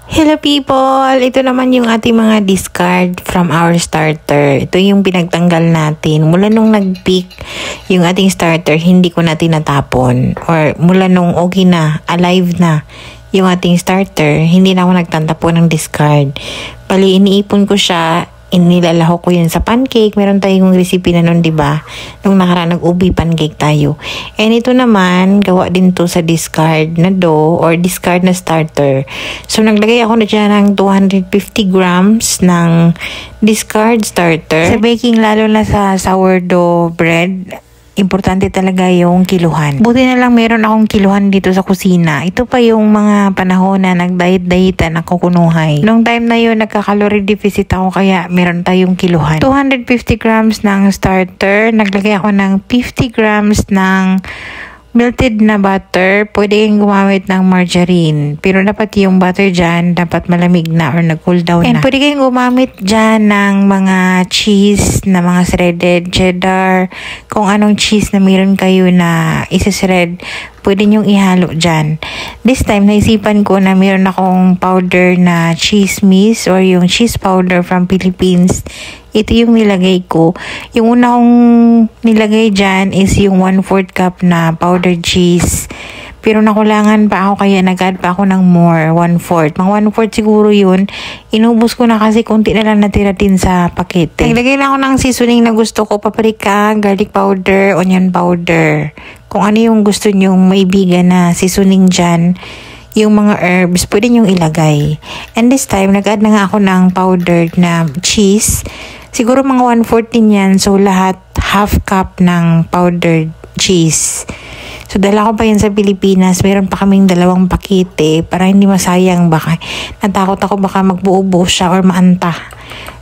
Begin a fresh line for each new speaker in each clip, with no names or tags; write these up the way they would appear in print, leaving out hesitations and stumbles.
Hello people! Ito naman yung ating mga discard from our starter. Ito yung pinagtanggal natin. Mula nung nag-peak yung ating starter, hindi ko na tinatapon. Or mula nung okay na, alive na yung ating starter, hindi na ako nagtantapon ng discard. Bali, iniipon ko siya. Inilalaho ko yun sa pancake. Meron tayong recipe na nun, diba? Nung nakaraan nag-ubi pancake tayo. And ito naman, gawa din to sa discard na dough or discard na starter. So, naglagay ako na dyan ng 250 grams ng discard starter. Sa baking, lalo na sa sourdough bread, importante talaga yung kiluhan. Buti na lang meron akong kiluhan dito sa kusina. Ito pa yung mga panahon na nag-diet-dietan ako kunuhay. Nung time na yun, nagka-calorie deficit ako kaya meron tayong kiluhan. 250 grams ng starter. Naglagay ako ng 50 grams ng melted na butter. Pwede kayong gumamit ng margarine. Pero dapat yung butter dyan, dapat malamig na or nag-cool down na. And pwede kayong gumamit dyan ng mga cheese na mga shredded cheddar. Kung anong cheese na meron kayo na isa-shred, pwede nyong ihalo dyan. This time, naisipan ko na meron akong powder na cheese mix or yung cheese powder from Philippines. Ito yung nilagay ko. Yung una kong nilagay dyan is yung 1/4 cup na powdered cheese. Pero nakulangan pa ako kaya nag-add pa ako ng more, 1/4. Mga 1/4 siguro yun. Inubos ko na kasi konti na lang natira din sa pakete. Naglagay na ako ng seasoning na gusto ko. Paprika, garlic powder, onion powder. Kung ano yung gusto nyong maibigan na seasoning dyan, yung mga herbs, pwede nyong ilagay. And this time, nag-add na nga ako ng powdered na cheese. Siguro mga 1/4 din yan. So, lahat half cup ng powdered cheese. So, dala ko pa yan sa Pilipinas. Meron pa kaming 2 pakete para hindi masayang. Baka natakot ako baka magbuo-buo siya or maanta.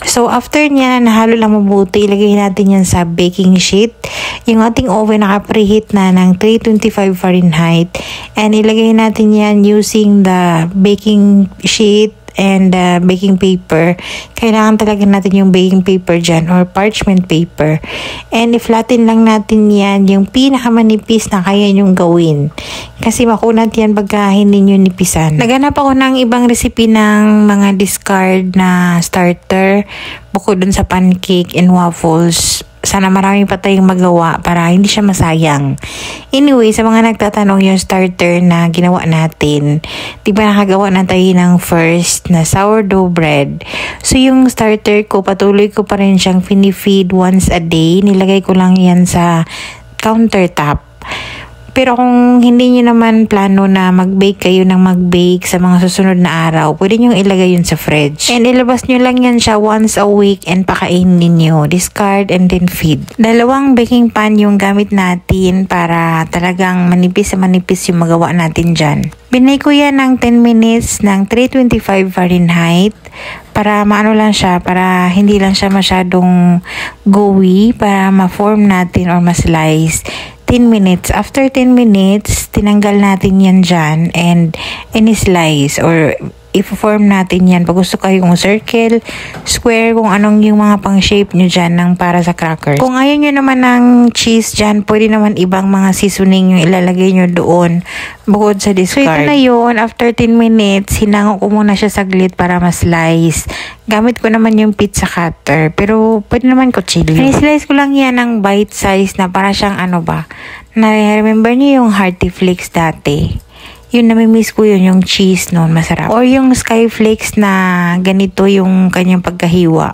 So, after niya, nahalo lang mabuti. Ilagay natin yan sa baking sheet. Yung ating oven naka-preheat na ng 325 Fahrenheit. And ilagay natin yan using the baking sheet and baking paper. Kailangan talaga natin yung baking paper dyan or parchment paper. And i-flatten lang natin yan yung pinakamanipis na kaya nyong gawin. Kasi makunat yan pagka hindi nyo nipisan. Naghanap ako ng ibang recipe ng mga discard na starter bukod dun sa pancake and waffles. Sana marami pa tayong magawa para hindi siya masayang. Anyway, sa mga nagtatanong yung starter na ginawa natin, di ba nakagawa na tayo ng first na sourdough bread. So yung starter ko, patuloy ko pa rin siyang feed once a day. Nilagay ko lang yan sa countertop. Pero kung hindi nyo naman plano na mag-bake kayo ng mag-bake sa mga susunod na araw, pwede nyo ilagay yun sa fridge. And ilabas nyo lang yan siya once a week and pakainin nyo. Discard and then feed. 2 baking pan yung gamit natin para talagang manipis yung magawa natin dyan. Binay ko yan ng 10 minutes ng 325 Fahrenheit para maano lang siya, para hindi lang siya masyadong gooey, para ma-form natin or ma-slice. 10 minutes. After 10 minutes, tinanggal natin yan dyan and ini-slice or i-form natin yan. Pag gusto kayong circle, square, kung anong yung mga pang-shape nyo dyan ng para sa crackers. Kung ayaw nyo naman ng cheese dyan, pwede naman ibang mga seasoning yung ilalagay nyo doon bukod sa discard. So ito na yun. After 10 minutes, hinango ko muna siya saglit para ma-slice. Gamit ko naman yung pizza cutter. Pero pwede naman kutsilyo. I-slice ko lang yan ng bite size na para siyang ano ba. Na-remember niyo yung Hearty Flakes dati? Yun, namimiss ko yun, yung cheese noon, masarap. Or yung Skyflakes na ganito yung kanyang pagkahiwa.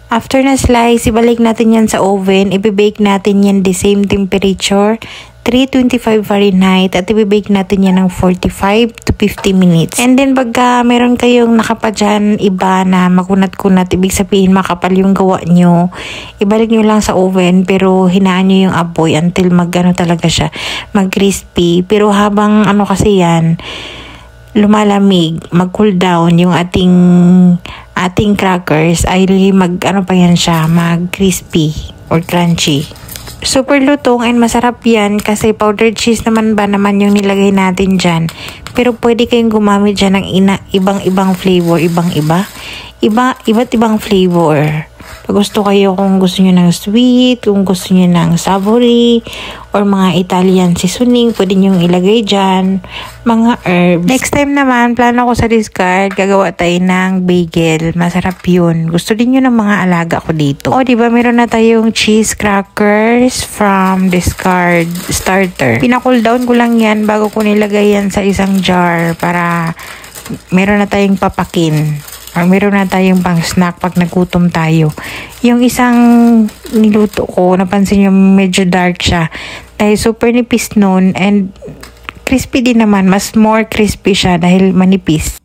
After na slice, ibalik natin yan sa oven. Ibibake natin yan the same temperature, 325 Fahrenheit, at ibibake natin yan ng 45 to 50 minutes. And then pagka meron kayong nakapa dyan iba na makunat-kunat, ibig sabihin makapal yung gawa nyo, ibalik nyo lang sa oven pero hinaan nyo yung apoy until mag-ano talaga siya, mag-crispy. Pero habang ano kasi yan, lumalamig, mag-cool down yung ating crackers, ay mag-ano pa yan siya, mag-crispy or crunchy. Super lutong and masarap yan kasi powdered cheese naman ba naman yung nilagay natin dyan. Pero pwede kayong gumamit dyan ng ibang-ibang flavor, ibang-iba. iba't ibang flavor. Pag gusto kayo, kung gusto nyo ng sweet, kung gusto nyo ng savory, or mga Italian seasoning, pwede nyo ilagay dyan. Mga herbs. Next time naman, plano ko sa discard, gagawa tayo ng bagel. Masarap yun. Gusto din yun ng mga alaga ko dito. O, diba, meron na tayong cheese crackers from discard starter. Pina-cool down ko lang yan bago ko nilagay yan sa isang jar para meron na tayong papakin. Or meron na tayong pang snack pag nagutom tayo. Yung isang niluto ko, napansin nyo medyo dark siya. Dahil super nipis nun and crispy din naman. Mas more crispy siya dahil manipis.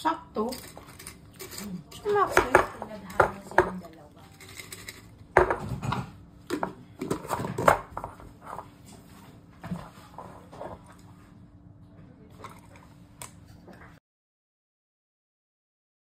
Sakto. Malaki.